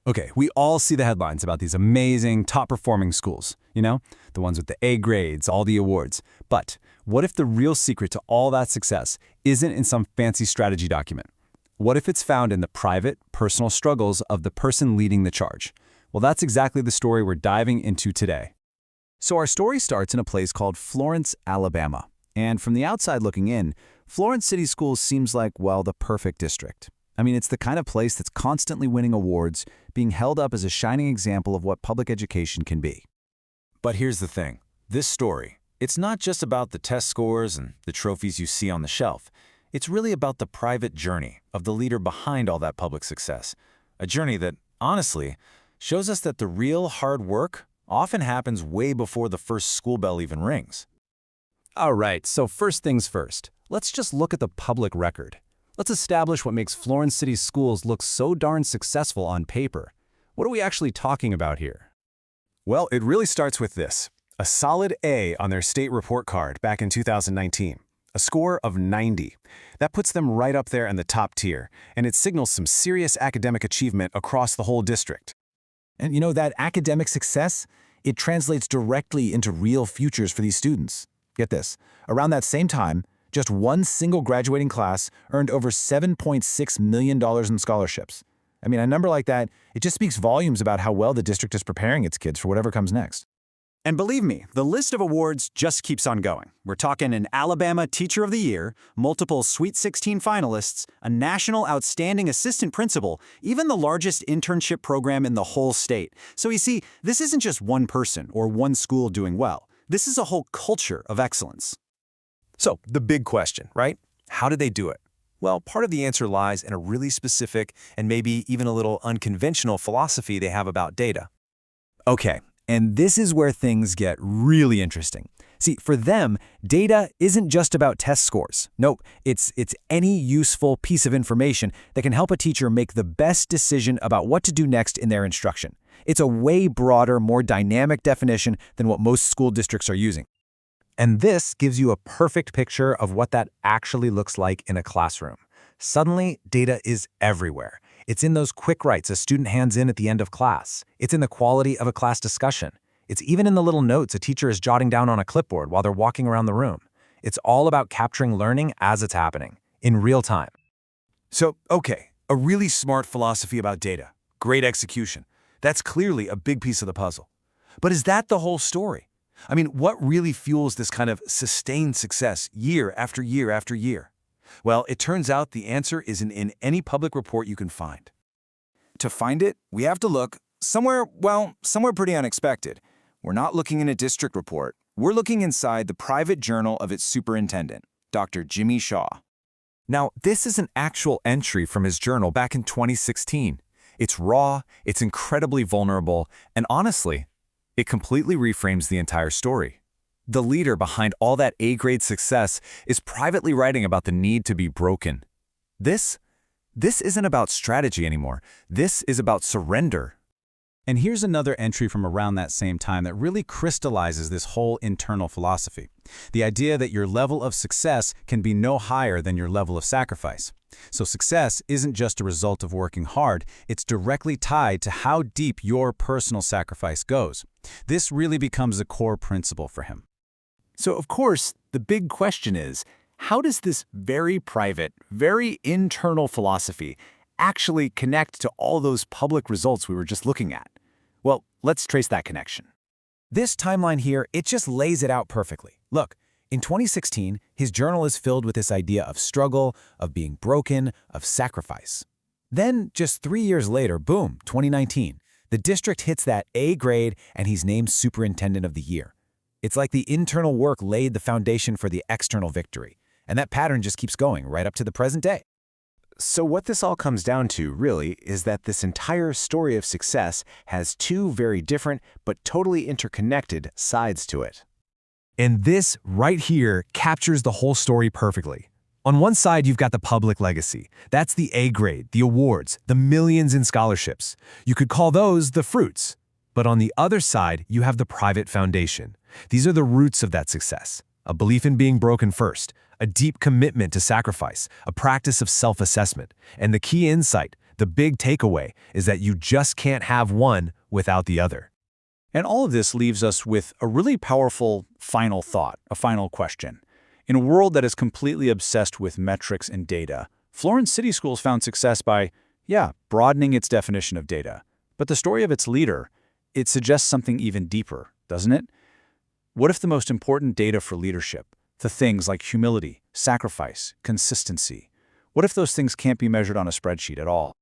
Okay, we all see the headlines about these amazing, top-performing schools, the ones with the A grades, all the awards. But what if the real secret to all that success isn't in some fancy strategy document? What if it's found in the private, personal struggles of the person leading the charge? Well, that's exactly the story we're diving into today. So our story starts in a place called Florence, Alabama. And from the outside looking in, Florence City Schools seems like, well, the perfect district. I mean, it's the kind of place that's constantly winning awards, being held up as a shining example of what public education can be. But here's the thing. This story, it's not just about the test scores and the trophies you see on the shelf. It's really about the private journey of the leader behind all that public success. A journey that, honestly, shows us that the real hard work often happens way before the first school bell even rings. All right, so first things first. Let's just look at the public record. Let's establish what makes Florence City Schools look so darn successful on paper. What are we actually talking about here? Well, it really starts with this. A solid A on their state report card back in 2019. A score of 90. That puts them right up there in the top tier, and it signals some serious academic achievement across the whole district. And that academic success, it translates directly into real futures for these students. Get this, around that same time, just one single graduating class earned over $7.6 million in scholarships. I mean, a number like that, it just speaks volumes about how well the district is preparing its kids for whatever comes next. And believe me, the list of awards just keeps on going. We're talking an Alabama Teacher of the Year, multiple Sweet 16 finalists, a National Outstanding Assistant Principal, even the largest internship program in the whole state. So you see, this isn't just one person or one school doing well. This is a whole culture of excellence. So, the big question, right? How did they do it? Well, part of the answer lies in a really specific and maybe even a little unconventional philosophy they have about data. Okay, and this is where things get really interesting. See, for them, data isn't just about test scores. Nope, it's any useful piece of information that can help a teacher make the best decision about what to do next in their instruction. It's a way broader, more dynamic definition than what most school districts are using. And this gives you a perfect picture of what that actually looks like in a classroom. Suddenly, data is everywhere. It's in those quick writes a student hands in at the end of class. It's in the quality of a class discussion. It's even in the little notes a teacher is jotting down on a clipboard while they're walking around the room. It's all about capturing learning as it's happening, in real time. So, okay, a really smart philosophy about data. Great execution. That's clearly a big piece of the puzzle. But is that the whole story? I mean, what really fuels this kind of sustained success year after year after year? Well, it turns out the answer isn't in any public report you can find. To find it, we have to look somewhere pretty unexpected. We're not looking in a district report. We're looking inside the private journal of its superintendent, Dr. Jimmy Shaw. Now, this is an actual entry from his journal back in 2016. It's raw, it's incredibly vulnerable, and honestly, it completely reframes the entire story. The leader behind all that A-grade success is privately writing about the need to be broken. This isn't about strategy anymore. This is about surrender. And here's another entry from around that same time that really crystallizes this whole internal philosophy. The idea that your level of success can be no higher than your level of sacrifice. So success isn't just a result of working hard, it's directly tied to how deep your personal sacrifice goes. This really becomes a core principle for him. So, of course, the big question is, how does this very private, very internal philosophy actually connect to all those public results we were just looking at? Well, let's trace that connection. This timeline here, it just lays it out perfectly. Look, in 2016, his journal is filled with this idea of struggle, of being broken, of sacrifice. Then, just 3 years later, boom, 2019, the district hits that A grade and he's named Superintendent of the Year. It's like the internal work laid the foundation for the external victory. And that pattern just keeps going right up to the present day. So what this all comes down to, really, is that this entire story of success has two very different but totally interconnected sides to it. And this right here captures the whole story perfectly. On one side, you've got the public legacy. That's the A grade, the awards, the millions in scholarships. You could call those the fruits. But on the other side, you have the private foundation. These are the roots of that success. A belief in being broken first, a deep commitment to sacrifice, a practice of self-assessment, and the key insight, The big takeaway is that you just can't have one without the other. And all of this leaves us with a really powerful final thought, a final question. In a world that is completely obsessed with metrics and data, Florence City Schools found success by, broadening its definition of data. But the story of its leader, it suggests something even deeper, doesn't it? What if the most important data for leadership, the things like humility, sacrifice, consistency, what if those things can't be measured on a spreadsheet at all?